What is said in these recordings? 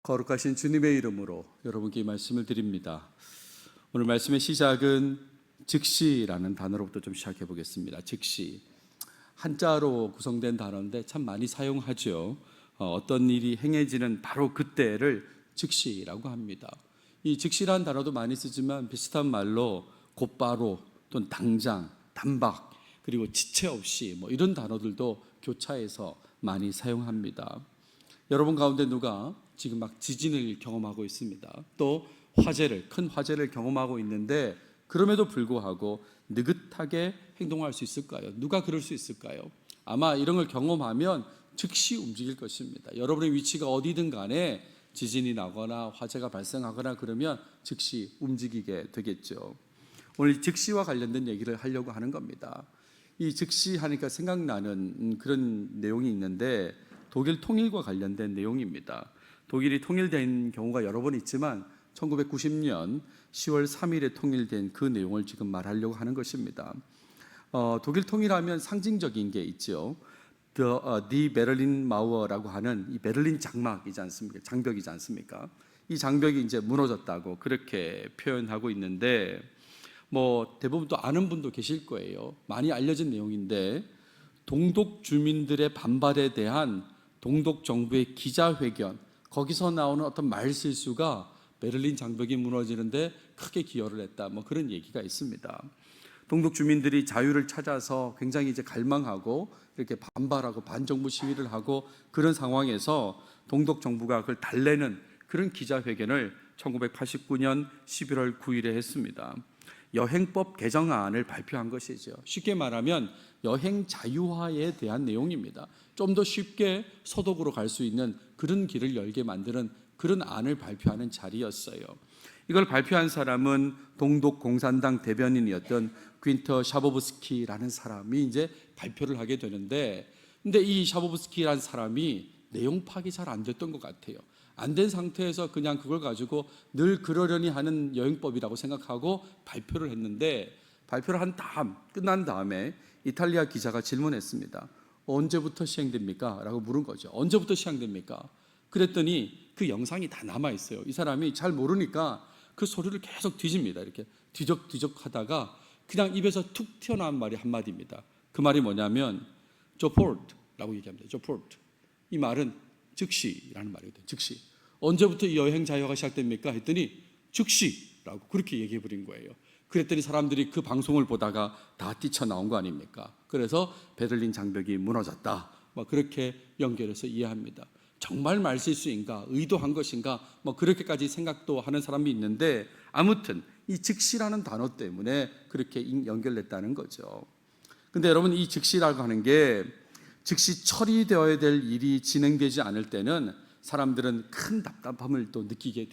거룩하신 주님의 이름으로 여러분께 이 말씀을 드립니다. 오늘 말씀의 시작은 즉시라는 단어로부터 좀 시작해 보겠습니다. 즉시, 한자로 구성된 단어인데 참 많이 사용하죠. 어떤 일이 행해지는 바로 그때를 즉시라고 합니다. 이 즉시라는 단어도 많이 쓰지만 비슷한 말로 곧바로 또는 당장, 단박, 그리고 지체 없이 이런 단어들도 교차해서 많이 사용합니다. 여러분 가운데 누가 지금 막 지진을 경험하고 있습니다. 또 큰 화재를 경험하고 있는데 그럼에도 불구하고 느긋하게 행동할 수 있을까요? 누가 그럴 수 있을까요? 아마 이런 걸 경험하면 즉시 움직일 것입니다. 여러분의 위치가 어디든 간에 지진이 나거나 화재가 발생하거나 그러면 즉시 움직이게 되겠죠. 오늘 즉시와 관련된 얘기를 하려고 하는 겁니다. 이 즉시 하니까 생각나는 그런 내용이 있는데 독일 통일과 관련된 내용입니다. 독일이 통일된 경우가 여러 번 있지만 1990년 10월 3일에 통일된 그 내용을 지금 말하려고 하는 것입니다. 독일 통일하면 상징적인 게 있죠. 디 베를린 마우어라고 하는 이 베를린 장막이지 않습니까? 장벽이지 않습니까? 이 장벽이 이제 무너졌다고 그렇게 표현하고 있는데 대부분 또 아는 분도 계실 거예요. 많이 알려진 내용인데 동독 주민들의 반발에 대한 동독 정부의 기자회견, 거기서 나오는 어떤 말실수가 베를린 장벽이 무너지는데 크게 기여를 했다. 그런 얘기가 있습니다. 동독 주민들이 자유를 찾아서 굉장히 이제 갈망하고 이렇게 반발하고 반정부 시위를 하고 그런 상황에서 동독 정부가 그걸 달래는 그런 기자회견을 1989년 11월 9일에 했습니다. 여행법 개정안을 발표한 것이죠. 쉽게 말하면 여행 자유화에 대한 내용입니다. 좀 더 쉽게 서독으로 갈 수 있는 그런 길을 열게 만드는 그런 안을 발표하는 자리였어요. 이걸 발표한 사람은 동독 공산당 대변인이었던 귄터 샤보브스키라는 사람이 이제 발표를 하게 되는데, 근데 이 샤보브스키라는 사람이 내용 파악이 잘 안 됐던 것 같아요. 안 된 상태에서 그냥 그걸 가지고 늘 그러려니 하는 여행법이라고 생각하고 발표를 했는데, 발표를 끝난 다음에 이탈리아 기자가 질문했습니다. 언제부터 시행됩니까? 라고 물은 거죠. 언제부터 시행됩니까? 그랬더니 그 영상이 다 남아 있어요. 이 사람이 잘 모르니까 그 소리를 계속 뒤집니다. 이렇게 뒤적뒤적 하다가 그냥 입에서 툭 튀어나온 말이 한마디입니다. 그 말이 뭐냐면 조포르트라고 얘기합니다. 조포르트. 이 말은 즉시라는 말이거든요. 즉시. 언제부터 이 여행 자유화가 시작됩니까? 했더니 즉시라고 그렇게 얘기해 버린 거예요. 그랬더니 사람들이 그 방송을 보다가 다 뛰쳐나온 거 아닙니까? 그래서 베를린 장벽이 무너졌다. 그렇게 연결해서 이해합니다. 정말 말실수인가? 의도한 것인가? 그렇게까지 생각도 하는 사람이 있는데, 아무튼 이 즉시라는 단어 때문에 그렇게 연결됐다는 거죠. 근데 여러분, 이 즉시라고 하는 게 즉시 처리되어야 될 일이 진행되지 않을 때는 사람들은 큰 답답함을 또 느끼게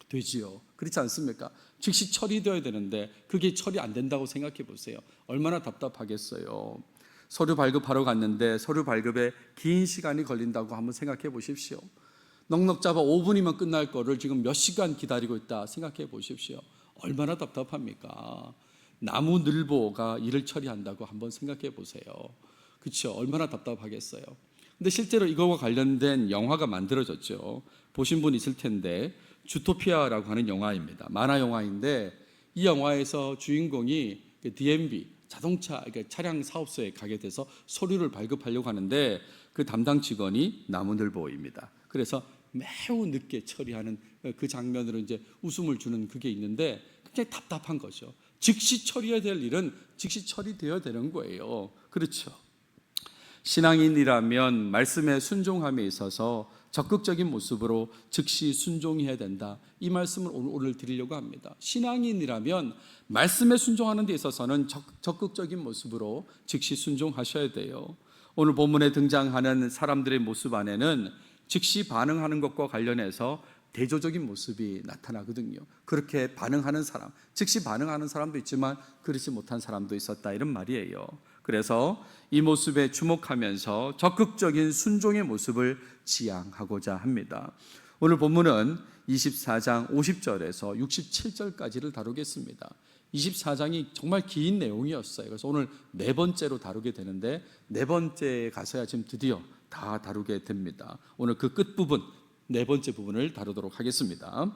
되지요. 그렇지 않습니까? 즉시 처리되어야 되는데 그게 처리 안 된다고 생각해 보세요. 얼마나 답답하겠어요. 서류 발급하러 갔는데 서류 발급에 긴 시간이 걸린다고 한번 생각해 보십시오. 넉넉 잡아 5분이면 끝날 거를 지금 몇 시간 기다리고 있다 생각해 보십시오. 얼마나 답답합니까? 나무늘보가 일을 처리한다고 한번 생각해 보세요. 그렇죠? 얼마나 답답하겠어요. 근데 실제로 이거와 관련된 영화가 만들어졌죠. 보신 분 있을 텐데 주토피아라고 하는 영화입니다. 만화 영화인데 이 영화에서 주인공이 DMV 자동차 그러니까 차량 사업소에 가게 돼서 서류를 발급하려고 하는데 그 담당 직원이 나무늘보입니다. 그래서 매우 늦게 처리하는 그 장면으로 이제 웃음을 주는 그게 있는데 굉장히 답답한 거죠. 즉시 처리해야 될 일은 즉시 처리되어야 되는 거예요. 그렇죠? 신앙인이라면 말씀에 순종함에 있어서 적극적인 모습으로 즉시 순종해야 된다. 이 말씀을 오늘 드리려고 합니다. 신앙인이라면 말씀에 순종하는 데 있어서는 적극적인 모습으로 즉시 순종하셔야 돼요. 오늘 본문에 등장하는 사람들의 모습 안에는 즉시 반응하는 것과 관련해서 대조적인 모습이 나타나거든요. 그렇게 반응하는 사람, 즉시 반응하는 사람도 있지만 그렇지 못한 사람도 있었다, 이런 말이에요. 그래서 이 모습에 주목하면서 적극적인 순종의 모습을 지향하고자 합니다. 오늘 본문은 24장 50절에서 67절까지를 다루겠습니다. 24장이 정말 긴 내용이었어요. 그래서 오늘 네 번째로 다루게 되는데 네 번째에 가서야 지금 드디어 다 다루게 됩니다. 오늘 그 끝부분 네 번째 부분을 다루도록 하겠습니다.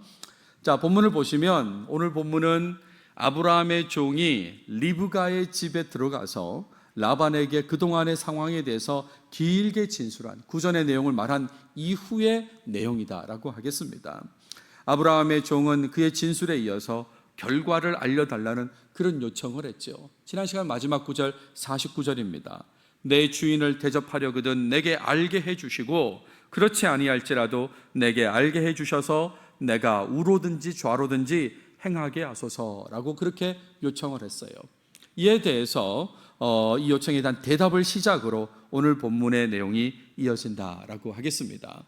자, 본문을 보시면 오늘 본문은 아브라함의 종이 리브가의 집에 들어가서 라반에게 그동안의 상황에 대해서 길게 진술한 구전의 내용을 말한 이후의 내용이다라고 하겠습니다. 아브라함의 종은 그의 진술에 이어서 결과를 알려달라는 그런 요청을 했죠. 지난 시간 마지막 구절 49절입니다. 내 주인을 대접하려거든 내게 알게 해주시고 그렇지 아니할지라도 내게 알게 해주셔서 내가 우로든지 좌로든지 행하게 하소서라고 그렇게 요청을 했어요. 이에 대해서 이 요청에 대한 대답을 시작으로 오늘 본문의 내용이 이어진다라고 하겠습니다.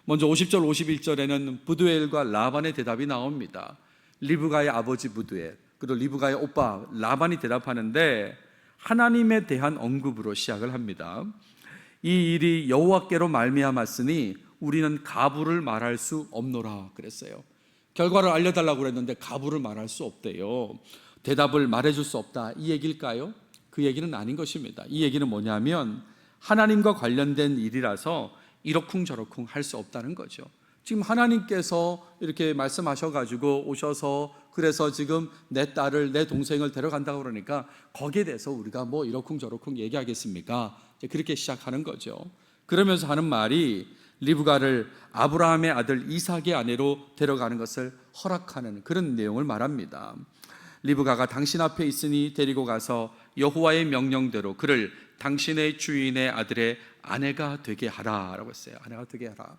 먼저 50절 51절에는 부두엘과 라반의 대답이 나옵니다. 리브가의 아버지 부두엘 그리고 리브가의 오빠 라반이 대답하는데 하나님에 대한 언급으로 시작을 합니다. 이 일이 여호와께로 말미암았으니 우리는 가부를 말할 수 없노라 그랬어요. 결과를 알려달라고 그랬는데 가부를 말할 수 없대요. 대답을 말해줄 수 없다 이 얘기일까요? 그 얘기는 아닌 것입니다. 이 얘기는 뭐냐면 하나님과 관련된 일이라서 이러쿵저러쿵 할 수 없다는 거죠. 지금 하나님께서 이렇게 말씀하셔가지고 오셔서 그래서 지금 내 딸을 내 동생을 데려간다고 그러니까 거기에 대해서 우리가 뭐 이러쿵저러쿵 얘기하겠습니까? 그렇게 시작하는 거죠. 그러면서 하는 말이 리브가를 아브라함의 아들 이삭의 아내로 데려가는 것을 허락하는 그런 내용을 말합니다. 리브가가 당신 앞에 있으니 데리고 가서 여호와의 명령대로 그를 당신의 주인의 아들의 아내가 되게 하라라고 했어요. 아내가 되게 하라.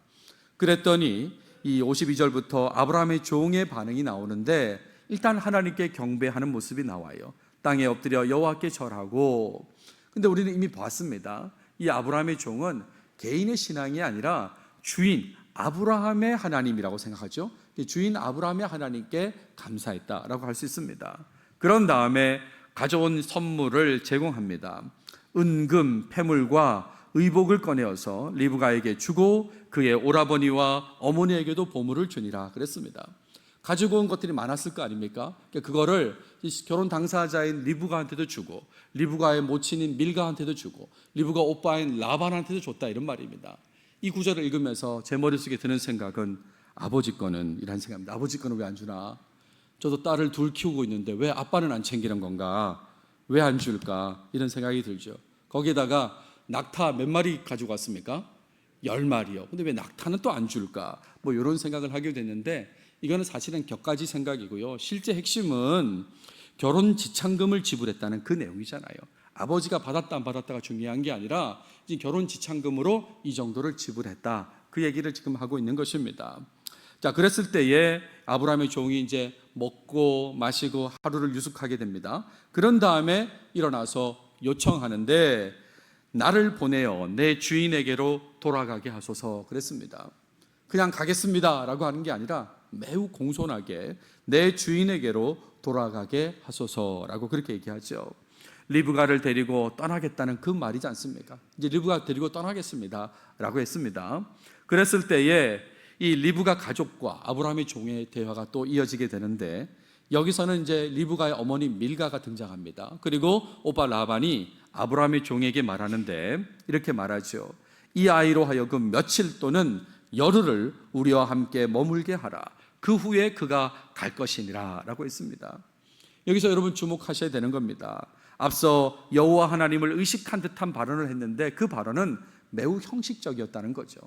그랬더니 이 52절부터 아브라함의 종의 반응이 나오는데 일단 하나님께 경배하는 모습이 나와요. 땅에 엎드려 여호와께 절하고. 근데 우리는 이미 봤습니다. 이 아브라함의 종은 개인의 신앙이 아니라 주인 아브라함의 하나님이라고 생각하죠. 주인 아브라함의 하나님께 감사했다라고 할 수 있습니다. 그런 다음에 가져온 선물을 제공합니다. 은금, 패물과 의복을 꺼내어서 리브가에게 주고 그의 오라버니와 어머니에게도 보물을 주니라 그랬습니다. 가지고 온 것들이 많았을 거 아닙니까? 그거를 결혼 당사자인 리브가한테도 주고 리브가의 모친인 밀가한테도 주고 리브가 오빠인 라반한테도 줬다 이런 말입니다. 이 구절을 읽으면서 제 머릿속에 드는 생각은 아버지 거는 이란 생각입니다. 아버지 거는 왜 안 주나? 저도 딸을 둘 키우고 있는데 왜 아빠는 안 챙기는 건가? 왜 안 줄까? 이런 생각이 들죠. 거기에다가 낙타 몇 마리 가지고 왔습니까? 10마리요. 근데 왜 낙타는 또 안 줄까? 뭐 이런 생각을 하게 됐는데 이거는 사실은 격가지 생각이고요. 실제 핵심은 결혼 지참금을 지불했다는 그 내용이잖아요. 아버지가 받았다 안 받았다가 중요한 게 아니라 이제 결혼 지참금으로 이 정도를 지불했다. 그 얘기를 지금 하고 있는 것입니다. 자, 그랬을 때에 아브라함의 종이 이제 먹고 마시고 하루를 유숙하게 됩니다. 그런 다음에 일어나서 요청하는데 나를 보내어 내 주인에게로 돌아가게 하소서 그랬습니다. 그냥 가겠습니다 라고 하는 게 아니라 매우 공손하게 내 주인에게로 돌아가게 하소서라고 그렇게 얘기하죠. 리브가를 데리고 떠나겠다는 그 말이지 않습니까? 이제 리브가 데리고 떠나겠습니다 라고 했습니다. 그랬을 때에 이 리브가 가족과 아브라함의 종의 대화가 또 이어지게 되는데 여기서는 이제 리브가의 어머니 밀가가 등장합니다. 그리고 오빠 라반이 아브라함의 종에게 말하는데 이렇게 말하죠. 이 아이로 하여금 며칠 또는 열흘을 우리와 함께 머물게 하라. 그 후에 그가 갈 것이니라 라고 했습니다. 여기서 여러분 주목하셔야 되는 겁니다. 앞서 여호와 하나님을 의식한 듯한 발언을 했는데 그 발언은 매우 형식적이었다는 거죠.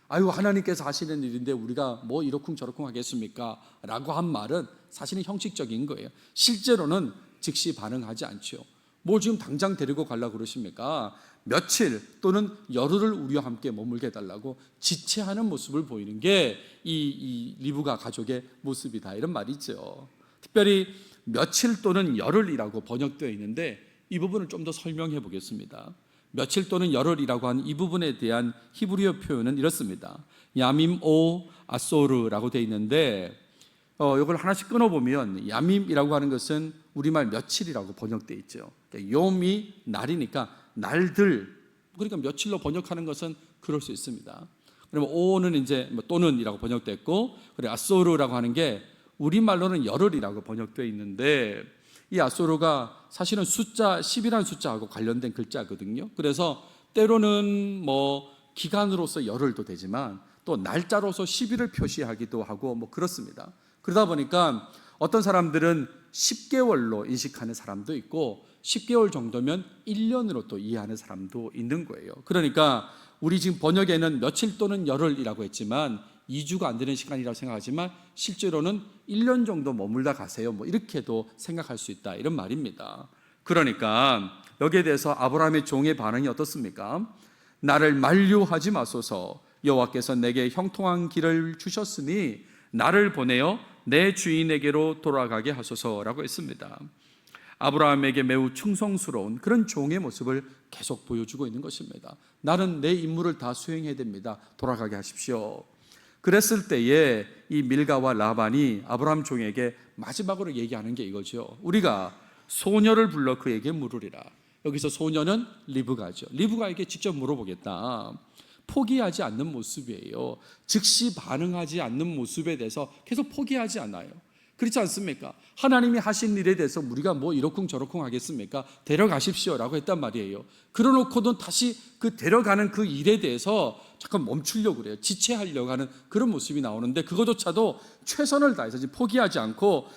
아유 하나님께서 하시는 일인데 우리가 뭐 이러쿵저러쿵 하겠습니까? 라고 한 말은 사실은 형식적인 거예요. 실제로는 즉시 반응하지 않죠. 뭘 지금 당장 데리고 가려고 그러십니까? 며칠 또는 열흘을 우리와 함께 머물게 해달라고 지체하는 모습을 보이는 게 이 리브가 가족의 모습이다 이런 말이죠. 특별히 며칠 또는 열흘이라고 번역되어 있는데 이 부분을 좀 더 설명해 보겠습니다. 며칠 또는 열흘이라고 한 이 부분에 대한 히브리어 표현은 이렇습니다. 야밈 오 아소르라고 되어 있는데 이걸 하나씩 끊어보면 야밈이라고 하는 것은 우리말 며칠이라고 번역되어 있죠. 그러니까 요미 날이니까 날들, 그러니까 며칠로 번역하는 것은 그럴 수 있습니다. 그러면 오는 이제 또는이라고 번역됐고, 그리고 아소르라고 하는 게 우리말로는 열흘이라고 번역되어 있는데 이 아소르가 사실은 숫자 10이라는 숫자하고 관련된 글자거든요. 그래서 때로는 뭐 기간으로서 열흘도 되지만 또 날짜로서 시비를 표시하기도 하고 뭐 그렇습니다. 그러다 보니까 어떤 사람들은 10개월로 인식하는 사람도 있고 10개월 정도면 1년으로 또 이해하는 사람도 있는 거예요. 그러니까 우리 지금 번역에는 며칠 또는 열흘이라고 했지만 2주가 안 되는 시간이라고 생각하지만 실제로는 1년 정도 머물다 가세요. 뭐 이렇게도 생각할 수 있다. 이런 말입니다. 그러니까 여기에 대해서 아브라함의 종의 반응이 어떻습니까? 나를 만류하지 마소서. 여호와께서 내게 형통한 길을 주셨으니 나를 보내어 내 주인에게로 돌아가게 하소서라고 했습니다. 아브라함에게 매우 충성스러운 그런 종의 모습을 계속 보여주고 있는 것입니다. 나는 내 임무를 다 수행해야 됩니다. 돌아가게 하십시오. 그랬을 때에 이 밀가와 라반이 아브라함 종에게 마지막으로 얘기하는 게 이거죠. 우리가 소녀를 불러 그에게 물으리라. 여기서 소녀는 리브가죠. 리브가에게 직접 물어보겠다. 포기하지 않는 모습이에요. 즉시 반응하지 않는 모습에 대해서 계속 포기하지 않아요. 그렇지 않습니까? 하나님이 하신 일에 대해서 우리가 뭐 이러쿵 저러쿵 하겠습니까? 데려가십시오라고 했단 말이에요. 그러놓고도 다시 그 데려가는 그 일에 대해서 잠깐 멈추려고 그래요. 지체하려고 하는 그런 모습이 나오는데 그것조차도 최선을 다해서 지금 포기하지 않고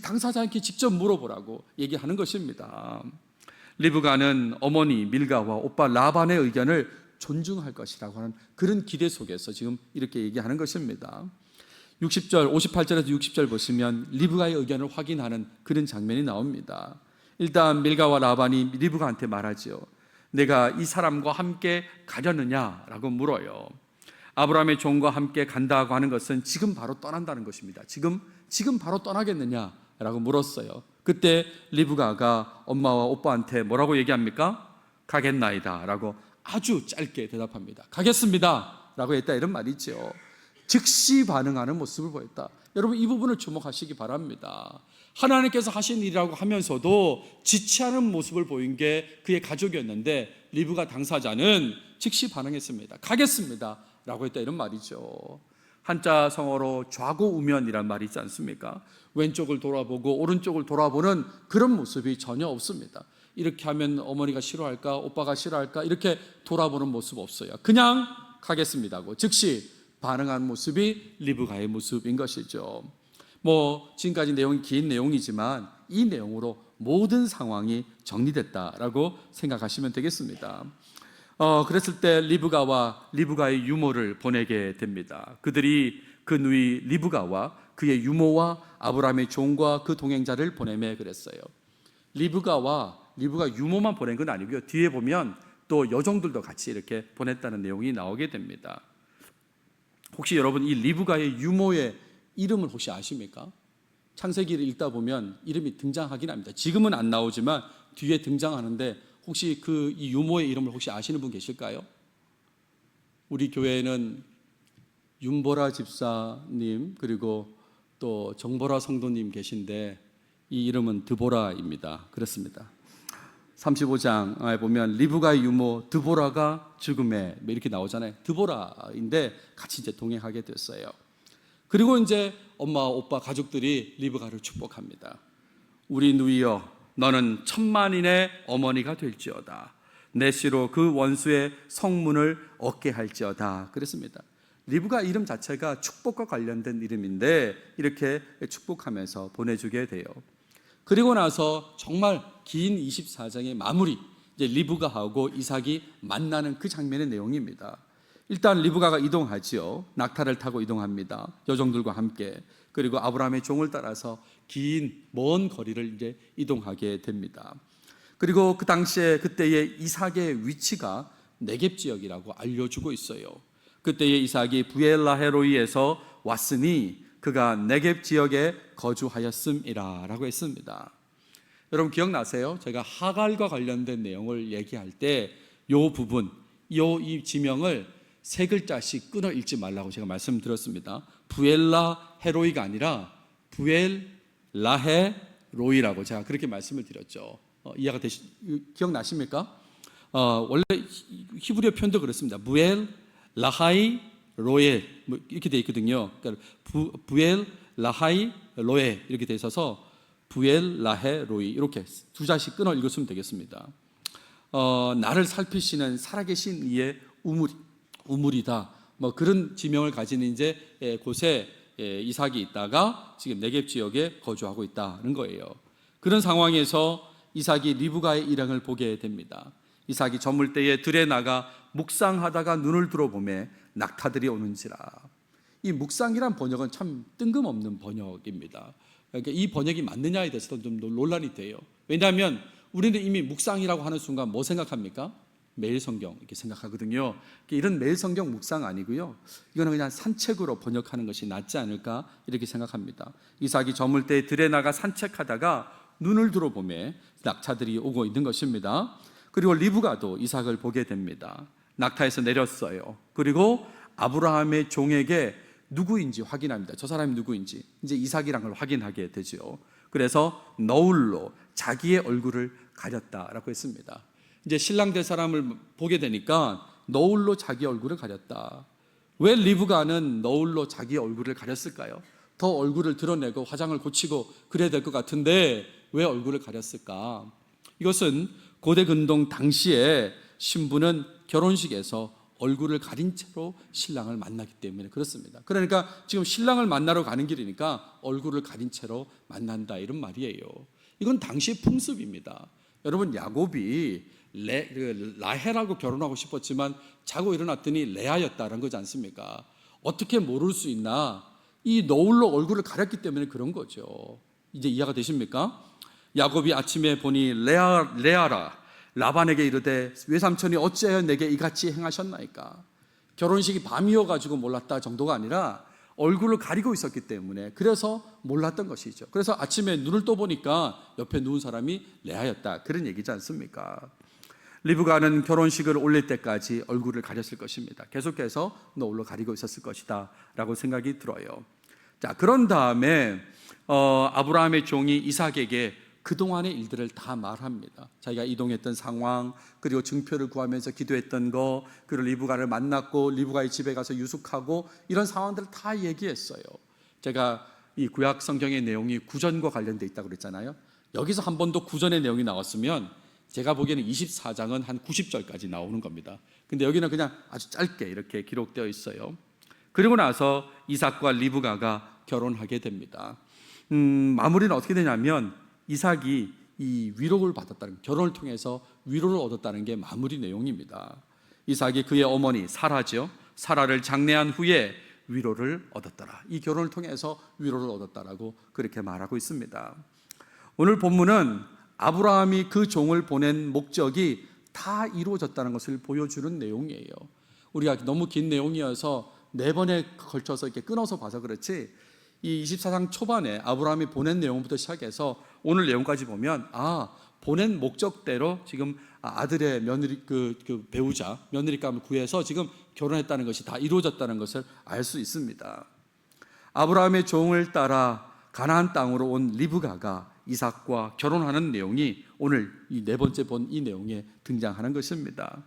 당사자에게 직접 물어보라고 얘기하는 것입니다. 리브가는 어머니 밀가와 오빠 라반의 의견을 존중할 것이라고 하는 그런 기대 속에서 지금 이렇게 얘기하는 것입니다. 60절, 58절에서 60절 보시면 리브가의 의견을 확인하는 그런 장면이 나옵니다. 일단 밀가와 라반이 리브가한테 말하죠. 내가 이 사람과 함께 가려느냐라고 물어요. 아브라함의 종과 함께 간다고 하는 것은 지금 바로 떠난다는 것입니다. 지금 바로 떠나겠느냐라고 물었어요. 그때 리브가가 엄마와 오빠한테 뭐라고 얘기합니까? 가겠나이다 라고 아주 짧게 대답합니다. 가겠습니다 라고 했다, 이런 말이죠. 즉시 반응하는 모습을 보였다. 여러분, 이 부분을 주목하시기 바랍니다. 하나님께서 하신 일이라고 하면서도 지체하는 모습을 보인 게 그의 가족이었는데 리브가 당사자는 즉시 반응했습니다. 가겠습니다 라고 했다, 이런 말이죠. 한자 성어로 좌고우면이란 말이 있지 않습니까? 왼쪽을 돌아보고 오른쪽을 돌아보는 그런 모습이 전혀 없습니다. 이렇게 하면 어머니가 싫어할까, 오빠가 싫어할까, 이렇게 돌아보는 모습 없어요. 그냥 가겠습니다고 즉시 반응한 모습이 리브가의 모습인 것이죠. 뭐 지금까지 내용이 긴 내용이지만 이 내용으로 모든 상황이 정리됐다라고 생각하시면 되겠습니다. 그랬을 때 리브가와 리브가의 유모를 보내게 됩니다. 그들이 그 누이 리브가와 그의 유모와 아브라함의 종과 그 동행자를 보내매 그랬어요. 리브가 유모만 보낸 건 아니고요. 뒤에 보면 또 여종들도 같이 이렇게 보냈다는 내용이 나오게 됩니다. 혹시 여러분 이 리브가의 유모의 이름을 혹시 아십니까? 창세기를 읽다 보면 이름이 등장하긴 합니다. 지금은 안 나오지만 뒤에 등장하는데 혹시 이 유모의 이름을 혹시 아시는 분 계실까요? 우리 교회에는 윤보라 집사님 그리고 또 정보라 성도님 계신데 이 이름은 드보라입니다. 그렇습니다. 35장에 보면 리브가의 유모 드보라가 죽음에 이렇게 나오잖아요. 드보라인데 같이 이제 동행하게 됐어요. 그리고 이제 엄마, 오빠, 가족들이 리브가를 축복합니다. 우리 누이여, 너는 천만인의 어머니가 될지어다. 내 씨로 그 원수의 성문을 얻게 할지어다. 그랬습니다. 리브가 이름 자체가 축복과 관련된 이름인데 이렇게 축복하면서 보내주게 돼요. 그리고 나서 정말 긴 24장의 마무리, 이제 리브가하고 이삭이 만나는 그 장면의 내용입니다. 일단 리브가가 이동하지요. 낙타를 타고 이동합니다. 여종들과 함께. 그리고 아브라함의 종을 따라서 긴 먼 거리를 이제 이동하게 됩니다. 그리고 그 당시에 그때의 이삭의 위치가 네겝 지역이라고 알려주고 있어요. 그때의 이삭이 부엘라헤로이에서 왔으니 그가 네겝 지역에 거주하였음이라라고 했습니다. 여러분 기억나세요? 제가 하갈과 관련된 내용을 얘기할 때 이 부분, 이 지명을 세 글자씩 끊어 읽지 말라고 제가 말씀드렸습니다. 부엘라헤로이가 아니라 부엘라헤로이라고 제가 그렇게 말씀을 드렸죠. 이해가 기억나십니까? 원래 히브리어 표현도 그렇습니다. 부엘 라하이 로에 이렇게 돼 있거든요. 그러니까 부엘 라하이 로에 이렇게 돼 있어서 부엘 라헤 로이 이렇게 두 자씩 끊어 읽었으면 되겠습니다. 나를 살피시는 살아계신 이의 우물이다. 뭐 그런 지명을 가진 이제 곳에 이삭이 있다가 지금 네겝 지역에 거주하고 있다는 거예요. 그런 상황에서 이삭이 리브가의 일행을 보게 됩니다. 이삭이 저물 때에 들에 나가 묵상하다가 눈을 들어보매 낙타들이 오는지라. 이 묵상이란 번역은 참 뜬금없는 번역입니다. 그러니까 이 번역이 맞느냐에 대해서도 좀 논란이 돼요. 왜냐하면 우리는 이미 묵상이라고 하는 순간 뭐 생각합니까? 매일 성경 이렇게 생각하거든요. 이런 매일 성경 묵상 아니고요. 이거는 그냥 산책으로 번역하는 것이 낫지 않을까 이렇게 생각합니다. 이삭이 저물 때 들에 나가 산책하다가 눈을 들어보매 낙타들이 오고 있는 것입니다. 그리고 리브가도 이삭을 보게 됩니다. 낙타에서 내렸어요. 그리고 아브라함의 종에게 누구인지 확인합니다. 저 사람이 누구인지 이제 이삭이란 걸 확인하게 되죠. 그래서 너울로 자기의 얼굴을 가렸다라고 했습니다. 이제 신랑 될 사람을 보게 되니까 너울로 자기 얼굴을 가렸다. 왜 리브가는 너울로 자기 얼굴을 가렸을까요? 더 얼굴을 드러내고 화장을 고치고 그래야 될 것 같은데 왜 얼굴을 가렸을까? 이것은 고대 근동 당시에 신부는 결혼식에서 얼굴을 가린 채로 신랑을 만나기 때문에 그렇습니다. 그러니까 지금 신랑을 만나러 가는 길이니까 얼굴을 가린 채로 만난다 이런 말이에요. 이건 당시 풍습입니다. 여러분 야곱이 라헬하고 결혼하고 싶었지만 자고 일어났더니 레아였다는 거지 않습니까? 어떻게 모를 수 있나? 이 너울로 얼굴을 가렸기 때문에 그런 거죠. 이제 이해가 되십니까? 야곱이 아침에 보니 레아라 라반에게 이르되 외삼촌이 어찌하여 내게 이같이 행하셨나이까? 결혼식이 밤이어가지고 몰랐다 정도가 아니라 얼굴을 가리고 있었기 때문에 그래서 몰랐던 것이죠. 그래서 아침에 눈을 떠보니까 옆에 누운 사람이 레아였다 그런 얘기지 않습니까? 리브가는 결혼식을 올릴 때까지 얼굴을 가렸을 것입니다. 계속해서 너울로 가리고 있었을 것이다 라고 생각이 들어요. 자, 그런 다음에 아브라함의 종이 이삭에게 그동안의 일들을 다 말합니다. 자기가 이동했던 상황, 그리고 증표를 구하면서 기도했던 거, 그리고 리브가를 만났고 리브가의 집에 가서 유숙하고 이런 상황들을 다 얘기했어요. 제가 이 구약 성경의 내용이 구전과 관련돼 있다고 그랬잖아요. 여기서 한 번 더 구전의 내용이 나왔으면 제가 보기에는 24장은 한 90절까지 나오는 겁니다. 근데 여기는 그냥 아주 짧게 이렇게 기록되어 있어요. 그리고 나서 이삭과 리브가가 결혼하게 됩니다. 마무리는 어떻게 되냐면 이삭이 이 위로를 받았다는, 결혼을 통해서 위로를 얻었다는 게 마무리 내용입니다. 이삭이 그의 어머니 사라죠. 사라를 장례한 후에 위로를 얻었더라. 이 결혼을 통해서 위로를 얻었다라고 그렇게 말하고 있습니다. 오늘 본문은 아브라함이 그 종을 보낸 목적이 다 이루어졌다는 것을 보여주는 내용이에요. 우리가 너무 긴 내용이어서 4번에 걸쳐서 이렇게 끊어서 봐서 그렇지, 이 24장 초반에 아브라함이 보낸 내용부터 시작해서 오늘 내용까지 보면 보낸 목적대로 지금 아들의 며느리 그 배우자 며느리감을 구해서 지금 결혼했다는 것이 다 이루어졌다는 것을 알 수 있습니다. 아브라함의 종을 따라 가나안 땅으로 온 리브가가 이삭과 결혼하는 내용이 오늘 이 4번째 본 이 내용에 등장하는 것입니다.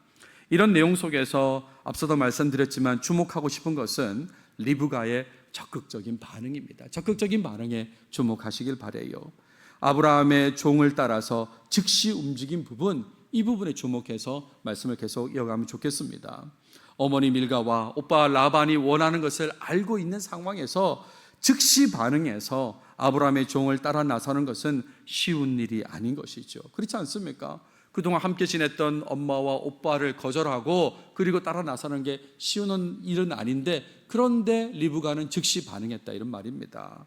이런 내용 속에서 앞서도 말씀드렸지만 주목하고 싶은 것은 리브가의 적극적인 반응입니다. 적극적인 반응에 주목하시길 바라요. 아브라함의 종을 따라서 즉시 움직인 부분, 이 부분에 주목해서 말씀을 계속 이어가면 좋겠습니다. 어머니 밀가와 오빠 라반이 원하는 것을 알고 있는 상황에서 즉시 반응해서 아브라함의 종을 따라 나서는 것은 쉬운 일이 아닌 것이죠. 그렇지 않습니까? 그동안 함께 지냈던 엄마와 오빠를 거절하고 그리고 따라 나서는 게 쉬운 일은 아닌데, 그런데 리브가는 즉시 반응했다 이런 말입니다.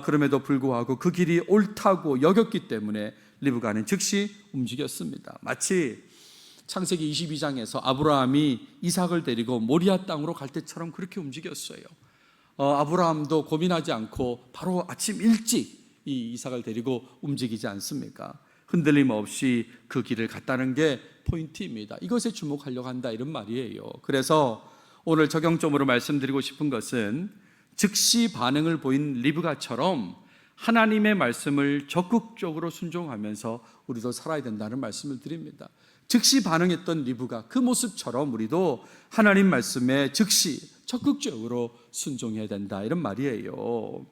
그럼에도 불구하고 그 길이 옳다고 여겼기 때문에 리브가는 즉시 움직였습니다. 마치 창세기 22장에서 아브라함이 이삭을 데리고 모리아 땅으로 갈 때처럼 그렇게 움직였어요. 아브라함도 고민하지 않고 바로 아침 일찍 이 이삭을 데리고 움직이지 않습니까? 흔들림 없이 그 길을 갔다는 게 포인트입니다. 이것에 주목하려고 한다 이런 말이에요. 그래서 오늘 적용점으로 말씀드리고 싶은 것은 즉시 반응을 보인 리브가처럼 하나님의 말씀을 적극적으로 순종하면서 우리도 살아야 된다는 말씀을 드립니다. 즉시 반응했던 리브가 그 모습처럼 우리도 하나님 말씀에 즉시 적극적으로 순종해야 된다 이런 말이에요.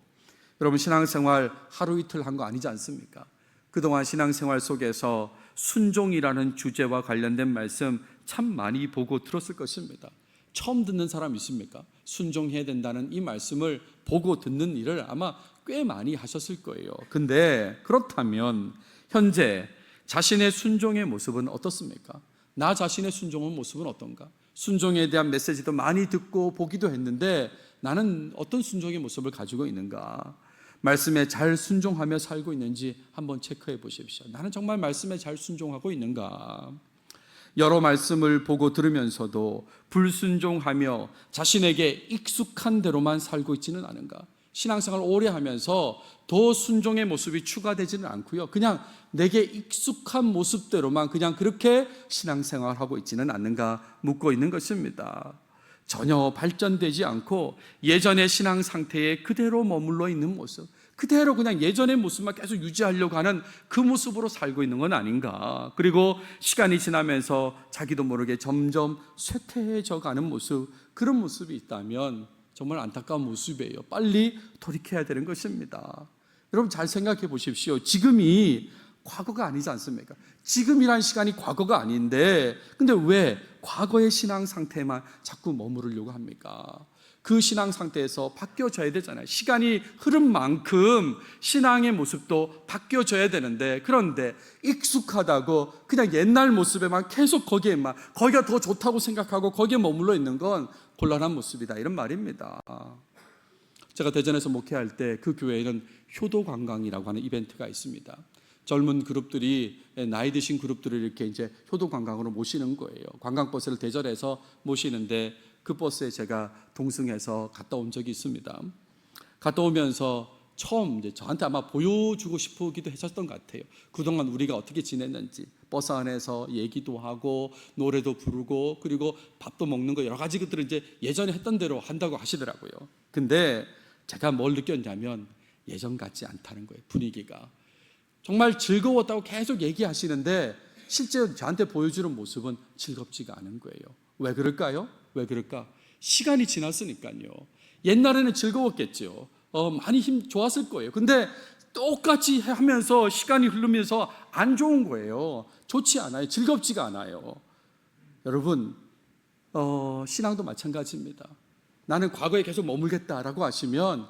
여러분, 신앙생활 하루 이틀 한 거 아니지 않습니까? 그동안 신앙생활 속에서 순종이라는 주제와 관련된 말씀 참 많이 보고 들었을 것입니다. 처음 듣는 사람 있습니까? 순종해야 된다는 이 말씀을 보고 듣는 일을 아마 꽤 많이 하셨을 거예요. 근데 그렇다면 현재 자신의 순종의 모습은 어떻습니까? 나 자신의 순종의 모습은 어떤가? 순종에 대한 메시지도 많이 듣고 보기도 했는데 나는 어떤 순종의 모습을 가지고 있는가? 말씀에 잘 순종하며 살고 있는지 한번 체크해 보십시오. 나는 정말 말씀에 잘 순종하고 있는가? 여러 말씀을 보고 들으면서도 불순종하며 자신에게 익숙한 대로만 살고 있지는 않은가? 신앙생활을 오래 하면서 더 순종의 모습이 추가되지는 않고요. 그냥 내게 익숙한 모습대로만 그냥 그렇게 신앙생활하고 있지는 않는가 묻고 있는 것입니다. 전혀 발전되지 않고 예전의 신앙 상태에 그대로 머물러 있는 모습, 그대로 그냥 예전의 모습만 계속 유지하려고 하는 그 모습으로 살고 있는 건 아닌가. 그리고 시간이 지나면서 자기도 모르게 점점 쇠퇴해져 가는 모습, 그런 모습이 있다면 정말 안타까운 모습이에요. 빨리 돌이켜야 되는 것입니다. 여러분 잘 생각해 보십시오. 지금이 과거가 아니지 않습니까? 지금이란 시간이 과거가 아닌데 근데 왜 과거의 신앙 상태에만 자꾸 머무르려고 합니까? 그 신앙 상태에서 바뀌어져야 되잖아요. 시간이 흐른 만큼 신앙의 모습도 바뀌어져야 되는데, 그런데 익숙하다고 그냥 옛날 모습에만 계속 거기가 더 좋다고 생각하고 거기에 머물러 있는 건 곤란한 모습이다, 이런 말입니다. 제가 대전에서 목회할 때 그 교회에는 효도관광이라고 하는 이벤트가 있습니다. 젊은 그룹들이, 나이 드신 그룹들을 이렇게 이제 효도관광으로 모시는 거예요. 관광버스를 대절해서 모시는데 그 버스에 제가 동승해서 갔다 온 적이 있습니다. 갔다 오면서 처음 이제 저한테 아마 보여주고 싶기도 했었던 것 같아요. 그동안 우리가 어떻게 지냈는지 버스 안에서 얘기도 하고 노래도 부르고 그리고 밥도 먹는 거 여러 가지 것들을 이제 예전에 했던 대로 한다고 하시더라고요. 근데 제가 뭘 느꼈냐면 예전 같지 않다는 거예요. 분위기가 정말 즐거웠다고 계속 얘기하시는데 실제 저한테 보여주는 모습은 즐겁지가 않은 거예요. 왜 그럴까요? 왜 그럴까? 시간이 지났으니까요. 옛날에는 즐거웠겠죠. 많이 좋았을 거예요. 근데 똑같이 하면서 시간이 흐르면서 안 좋은 거예요. 좋지 않아요. 즐겁지가 않아요. 여러분, 신앙도 마찬가지입니다. 나는 과거에 계속 머물겠다라고 하시면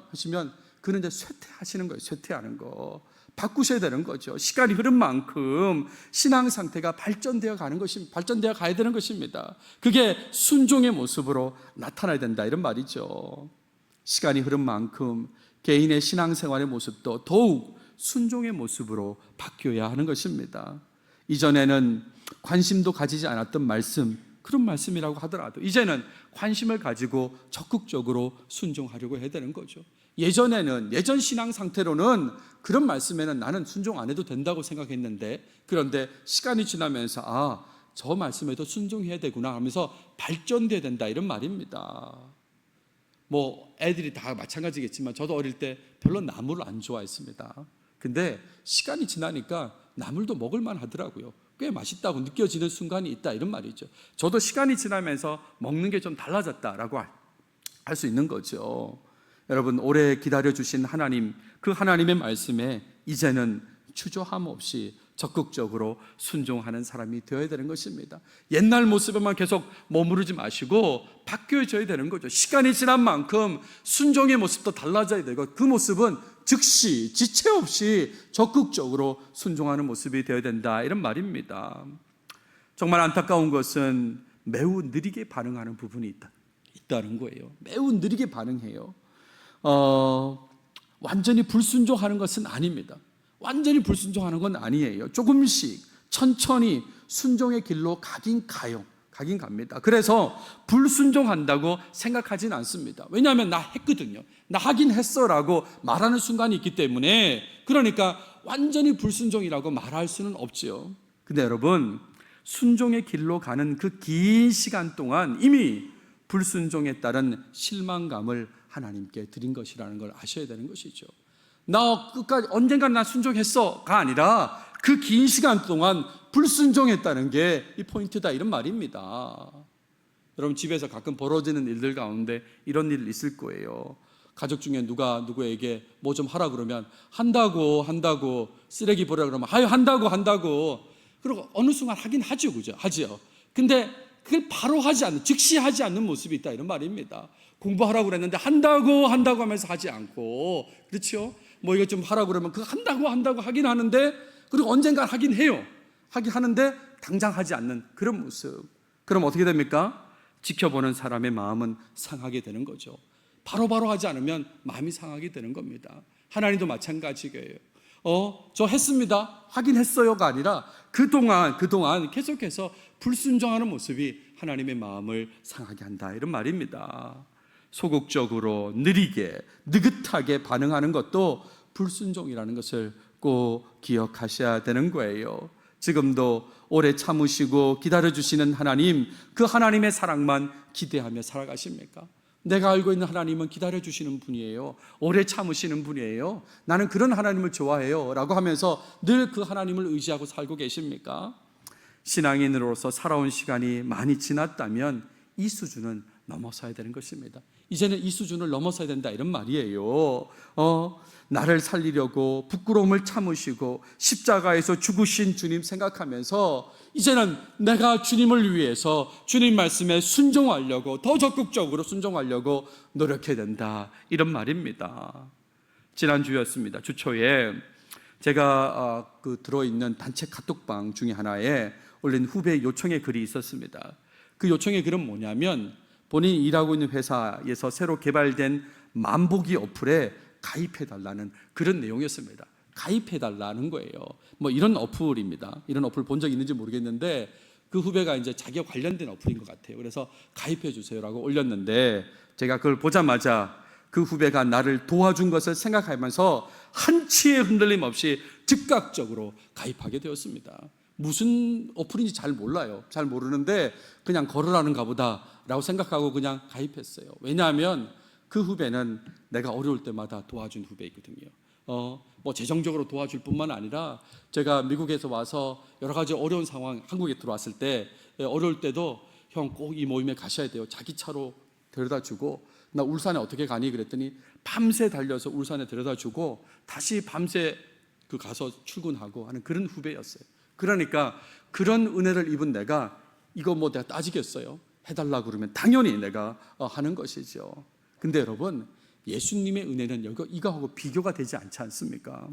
그는 이제 쇠퇴하시는 거예요. 쇠퇴하는 거. 바꾸셔야 되는 거죠. 시간이 흐른 만큼 신앙 상태가 발전되어 가야 되는 것입니다. 그게 순종의 모습으로 나타나야 된다, 이런 말이죠. 시간이 흐른 만큼 개인의 신앙생활의 모습도 더욱 순종의 모습으로 바뀌어야 하는 것입니다. 이전에는 관심도 가지지 않았던 말씀, 그런 말씀이라고 하더라도 이제는 관심을 가지고 적극적으로 순종하려고 해야 되는 거죠. 예전 신앙 상태로는 그런 말씀에는 나는 순종 안 해도 된다고 생각했는데, 그런데 시간이 지나면서 저 말씀에도 순종해야 되구나 하면서 발전돼야 된다, 이런 말입니다. 뭐 애들이 다 마찬가지겠지만 저도 어릴 때 별로 나물을 안 좋아했습니다. 근데 시간이 지나니까 나물도 먹을만 하더라고요. 꽤 맛있다고 느껴지는 순간이 있다, 이런 말이죠. 저도 시간이 지나면서 먹는 게 좀 달라졌다라고 할 수 있는 거죠. 여러분, 오래 기다려주신 하나님, 그 하나님의 말씀에 이제는 추조함 없이 적극적으로 순종하는 사람이 되어야 되는 것입니다. 옛날 모습에만 계속 머무르지 마시고 바뀌어져야 되는 거죠. 시간이 지난 만큼 순종의 모습도 달라져야 되고 그 모습은 즉시 지체 없이 적극적으로 순종하는 모습이 되어야 된다, 이런 말입니다. 정말 안타까운 것은 매우 느리게 반응하는 부분이 있다는 거예요. 매우 느리게 반응해요. 완전히 불순종하는 것은 아닙니다. 완전히 불순종하는 건 아니에요. 조금씩 천천히 순종의 길로 가긴 갑니다. 그래서 불순종한다고 생각하진 않습니다. 왜냐하면 나 했거든요, 나 하긴 했어라고 말하는 순간이 있기 때문에, 그러니까 완전히 불순종이라고 말할 수는 없지요. 근데 여러분, 순종의 길로 가는 그 긴 시간 동안 이미 불순종에 따른 실망감을 하나님께 드린 것이라는 걸 아셔야 되는 것이죠. 나 끝까지 언젠가 나 순종했어가 아니라 그 긴 시간 동안 불순종했다는 게 이 포인트다, 이런 말입니다. 여러분, 집에서 가끔 벌어지는 일들 가운데 이런 일 있을 거예요. 가족 중에 누가 누구에게 뭐 좀 하라 그러면 한다고 쓰레기 버리라 그러면 한다고 그리고 어느 순간 하긴 하죠, 그죠? 하죠. 근데 그걸 바로 하지 않는, 즉시 하지 않는 모습이 있다 이런 말입니다. 공부하라고 그랬는데 한다고 하면서 하지 않고, 그렇죠? 뭐 이거 좀 하라고 그러면 그거 한다고 하긴 하는데, 그리고 언젠가 하긴 해요. 하긴 하는데 당장 하지 않는 그런 모습. 그럼 어떻게 됩니까? 지켜보는 사람의 마음은 상하게 되는 거죠. 바로바로 하지 않으면 마음이 상하게 되는 겁니다. 하나님도 마찬가지예요. 저 했습니다, 하긴 했어요가 아니라 그동안 계속해서 불순종하는 모습이 하나님의 마음을 상하게 한다 이런 말입니다. 소극적으로 느리게 느긋하게 반응하는 것도 불순종이라는 것을 꼭 기억하셔야 되는 거예요. 지금도 오래 참으시고 기다려주시는 하나님, 그 하나님의 사랑만 기대하며 살아가십니까? 내가 알고 있는 하나님은 기다려주시는 분이에요. 오래 참으시는 분이에요. 나는 그런 하나님을 좋아해요 라고 하면서 늘 그 하나님을 의지하고 살고 계십니까? 신앙인으로서 살아온 시간이 많이 지났다면 이 수준은 넘어서야 되는 것입니다. 이제는 이 수준을 넘어서야 된다 이런 말이에요. 나를 살리려고 부끄러움을 참으시고 십자가에서 죽으신 주님 생각하면서 이제는 내가 주님을 위해서 주님 말씀에 순종하려고, 더 적극적으로 순종하려고 노력해야 된다 이런 말입니다. 지난주였습니다. 주초에 제가 들어있는 단체 카톡방 중에 하나에 올린 후배 요청의 글이 있었습니다. 그 요청의 글은 뭐냐면, 본인이 일하고 있는 회사에서 새로 개발된 만보기 어플에 가입해달라는 그런 내용이었습니다. 가입해달라는 거예요. 뭐 이런 어플입니다. 이런 어플 본 적 있는지 모르겠는데 그 후배가 이제 자기와 관련된 어플인 것 같아요. 그래서 가입해 주세요라고 올렸는데, 제가 그걸 보자마자 그 후배가 나를 도와준 것을 생각하면서 한치의 흔들림 없이 즉각적으로 가입하게 되었습니다. 무슨 어플인지 잘 몰라요. 잘 모르는데 그냥 걸으라는가 보다라고 생각하고 그냥 가입했어요. 왜냐하면 그 후배는 내가 어려울 때마다 도와준 후배이거든요. 뭐 재정적으로 도와줄 뿐만 아니라 제가 미국에서 와서 여러 가지 어려운 상황, 한국에 들어왔을 때 어려울 때도 형 꼭 이 모임에 가셔야 돼요. 자기 차로 데려다 주고, 나 울산에 어떻게 가니 그랬더니 밤새 달려서 울산에 데려다 주고 다시 밤새 가서 출근하고 하는 그런 후배였어요. 그러니까 그런 은혜를 입은 내가 이거 뭐 내가 따지겠어요? 해달라고 그러면 당연히 내가 하는 것이죠. 근데 여러분, 예수님의 은혜는 이거하고 비교가 되지 않지 않습니까?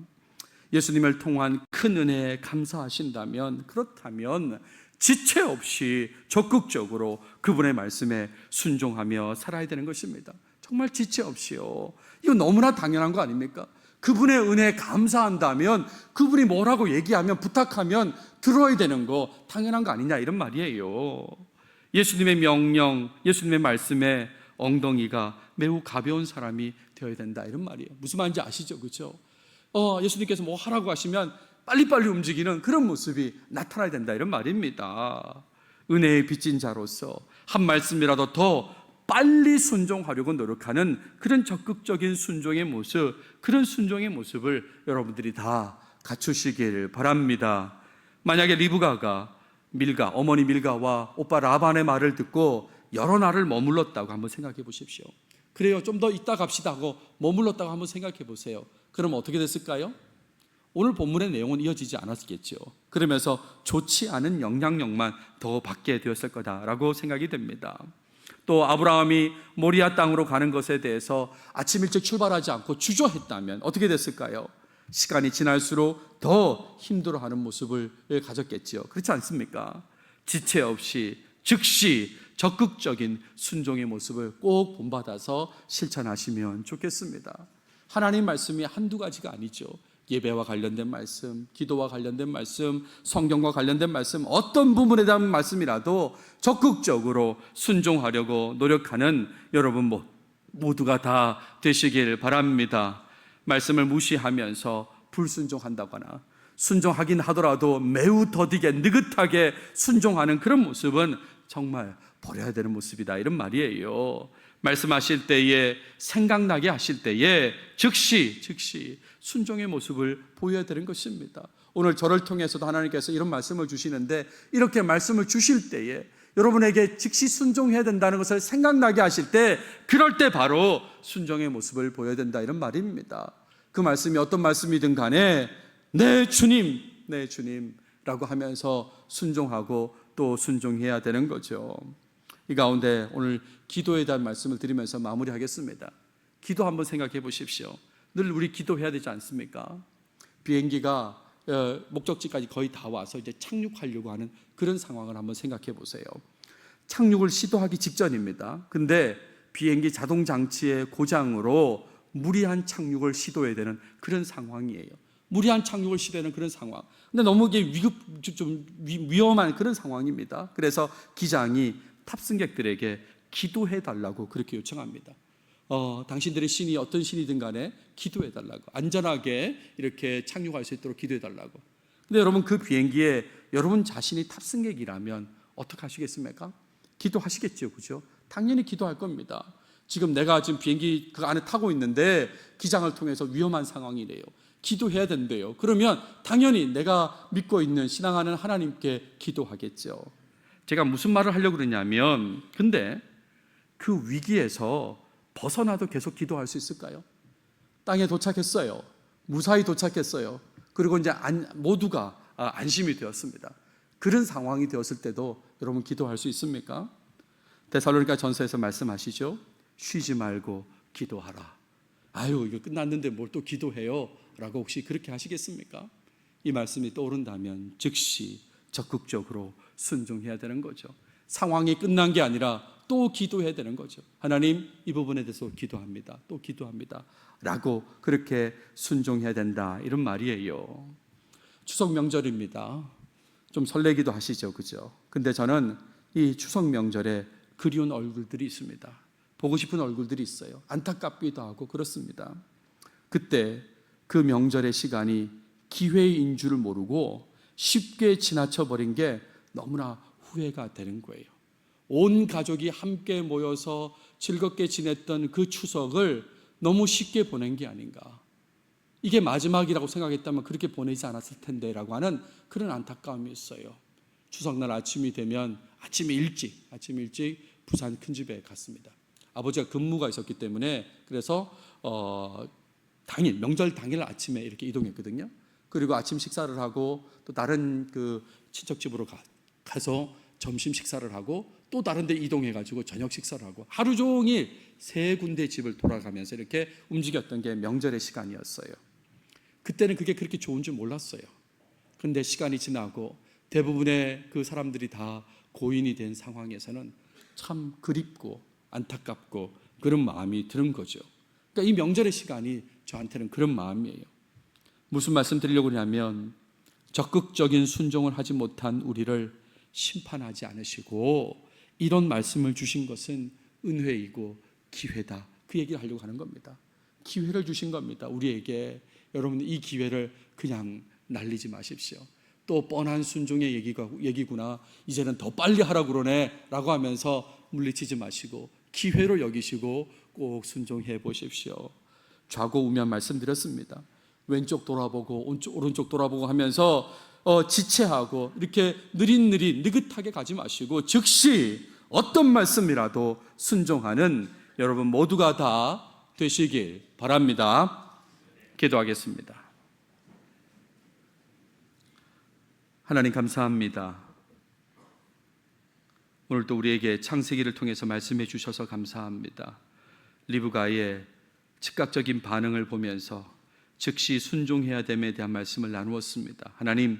예수님을 통한 큰 은혜에 감사하신다면, 그렇다면 지체 없이 적극적으로 그분의 말씀에 순종하며 살아야 되는 것입니다. 정말 지체 없이요. 이거 너무나 당연한 거 아닙니까? 그분의 은혜에 감사한다면 그분이 뭐라고 얘기하면, 부탁하면 들어야 되는 거 당연한 거 아니냐 이런 말이에요. 예수님의 명령, 예수님의 말씀에 엉덩이가 매우 가벼운 사람이 되어야 된다 이런 말이에요. 무슨 말인지 아시죠? 그렇죠? 예수님께서 뭐 하라고 하시면 빨리빨리 움직이는 그런 모습이 나타나야 된다 이런 말입니다. 은혜의 빚진 자로서 한 말씀이라도 더 빨리 순종하려고 노력하는 그런 적극적인 순종의 모습, 그런 순종의 모습을 여러분들이 다 갖추시길 바랍니다. 만약에 리브가가 어머니 밀가와 오빠 라반의 말을 듣고 여러 날을 머물렀다고 한번 생각해 보십시오. 그래요, 좀 더 있다 갑시다 하고 머물렀다고 한번 생각해 보세요. 그럼 어떻게 됐을까요? 오늘 본문의 내용은 이어지지 않았겠죠. 그러면서 좋지 않은 영향력만 더 받게 되었을 거다라고 생각이 됩니다. 또 아브라함이 모리아 땅으로 가는 것에 대해서 아침 일찍 출발하지 않고 주저했다면 어떻게 됐을까요? 시간이 지날수록 더 힘들어하는 모습을 가졌겠죠. 그렇지 않습니까? 지체 없이 즉시 적극적인 순종의 모습을 꼭 본받아서 실천하시면 좋겠습니다. 하나님 말씀이 한두 가지가 아니죠. 예배와 관련된 말씀, 기도와 관련된 말씀, 성경과 관련된 말씀, 어떤 부분에 대한 말씀이라도 적극적으로 순종하려고 노력하는 여러분 모두가 다 되시길 바랍니다. 말씀을 무시하면서 불순종한다거나 순종하긴 하더라도 매우 더디게 느긋하게 순종하는 그런 모습은 정말 버려야 되는 모습이다 이런 말이에요. 말씀하실 때에, 생각나게 하실 때에 즉시 순종의 모습을 보여야 되는 것입니다. 오늘 저를 통해서도 하나님께서 이런 말씀을 주시는데, 이렇게 말씀을 주실 때에 여러분에게 즉시 순종해야 된다는 것을 생각나게 하실 때, 그럴 때 바로 순종의 모습을 보여야 된다 이런 말입니다. 그 말씀이 어떤 말씀이든 간에 내 주님 라고 하면서 순종하고 또 순종해야 되는 거죠. 이 가운데 오늘 기도에 대한 말씀을 드리면서 마무리하겠습니다. 기도 한번 생각해 보십시오. 늘 우리 기도해야 되지 않습니까? 비행기가 목적지까지 거의 다 와서 이제 착륙하려고 하는 그런 상황을 한번 생각해 보세요. 착륙을 시도하기 직전입니다. 근데 비행기 자동 장치의 고장으로 무리한 착륙을 시도해야 되는 그런 상황이에요. 무리한 착륙을 시도하는 그런 상황. 근데 너무 이게 좀 위험한 그런 상황입니다. 그래서 기장이 탑승객들에게 기도해 달라고 그렇게 요청합니다. 당신들의 신이 어떤 신이든 간에 기도해 달라고, 안전하게 이렇게 착륙할 수 있도록 기도해 달라고. 근데 여러분, 그 비행기에 여러분 자신이 탑승객이라면 어떻게 하시겠습니까? 기도하시겠죠, 그죠? 당연히 기도할 겁니다. 지금 내가 지금 비행기 그 안에 타고 있는데 기장을 통해서 위험한 상황이래요. 기도해야 된대요. 그러면 당연히 내가 믿고 있는, 신앙하는 하나님께 기도하겠죠. 제가 무슨 말을 하려고 그러냐면, 근데 그 위기에서 벗어나도 계속 기도할 수 있을까요? 땅에 도착했어요. 무사히 도착했어요. 그리고 이제 모두가 안심이 되었습니다. 그런 상황이 되었을 때도 여러분 기도할 수 있습니까? 데살로니가 전서에서 말씀하시죠. 쉬지 말고 기도하라. 아유, 이거 끝났는데 뭘 또 기도해요? 라고 혹시 그렇게 하시겠습니까? 이 말씀이 떠오른다면 즉시 적극적으로 순종해야 되는 거죠. 상황이 끝난 게 아니라 또 기도해야 되는 거죠. 하나님, 이 부분에 대해서 기도합니다. 또 기도합니다. 라고 그렇게 순종해야 된다, 이런 말이에요. 추석 명절입니다. 좀 설레기도 하시죠, 그죠? 근데 저는 이 추석 명절에 그리운 얼굴들이 있습니다. 보고 싶은 얼굴들이 있어요. 안타깝기도 하고 그렇습니다. 그때 그 명절의 시간이 기회인 줄 모르고 쉽게 지나쳐 버린 게 너무나 후회가 되는 거예요. 온 가족이 함께 모여서 즐겁게 지냈던 그 추석을 너무 쉽게 보낸 게 아닌가. 이게 마지막이라고 생각했다면 그렇게 보내지 않았을 텐데 라고 하는 그런 안타까움이 있어요. 추석날 아침이 되면 아침 일찍 부산 큰집에 갔습니다. 아버지가 근무가 있었기 때문에, 그래서 명절 당일 아침에 이렇게 이동했거든요. 그리고 아침 식사를 하고 또 다른 그 친척집으로 가서 점심 식사를 하고 또 다른 데 이동해가지고 저녁 식사를 하고 하루 종일 세 군데 집을 돌아가면서 이렇게 움직였던 게 명절의 시간이었어요. 그때는 그게 그렇게 좋은 줄 몰랐어요. 그런데 시간이 지나고 대부분의 그 사람들이 다 고인이 된 상황에서는 참 그립고 안타깝고 그런 마음이 드는 거죠. 그러니까 이 명절의 시간이 저한테는 그런 마음이에요. 무슨 말씀 드리려고 하냐면, 적극적인 순종을 하지 못한 우리를 심판하지 않으시고 이런 말씀을 주신 것은 은혜이고 기회다, 그 얘기를 하려고 하는 겁니다. 기회를 주신 겁니다, 우리에게. 여러분, 이 기회를 그냥 날리지 마십시오. 또 뻔한 순종의 얘기구나, 이제는 더 빨리 하라고 그러네 라고 하면서 물리치지 마시고 기회로 여기시고 꼭 순종해 보십시오. 좌고우면 말씀드렸습니다. 왼쪽 돌아보고 오른쪽 돌아보고 하면서 지체하고 이렇게 느긋하게 가지 마시고 즉시 어떤 말씀이라도 순종하는 여러분 모두가 다 되시길 바랍니다. 기도하겠습니다. 하나님, 감사합니다. 오늘도 우리에게 창세기를 통해서 말씀해 주셔서 감사합니다. 리브가의 즉각적인 반응을 보면서 즉시 순종해야 됨에 대한 말씀을 나누었습니다. 하나님,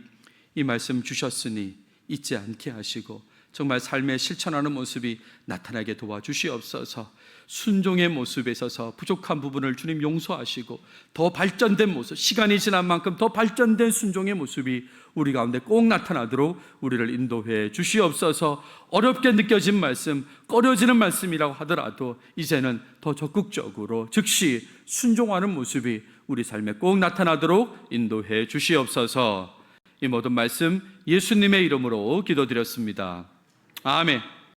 이 말씀 주셨으니 잊지 않게 하시고 정말 삶에 실천하는 모습이 나타나게 도와주시옵소서. 순종의 모습에 있어서 부족한 부분을 주님 용서하시고 더 발전된 모습, 시간이 지난 만큼 더 발전된 순종의 모습이 우리 가운데 꼭 나타나도록 우리를 인도해 주시옵소서. 어렵게 느껴진 말씀, 꺼려지는 말씀이라고 하더라도 이제는 더 적극적으로 즉시 순종하는 모습이 우리 삶에 꼭 나타나도록 인도해 주시옵소서. 이 모든 말씀 예수님의 이름으로 기도드렸습니다. 아멘.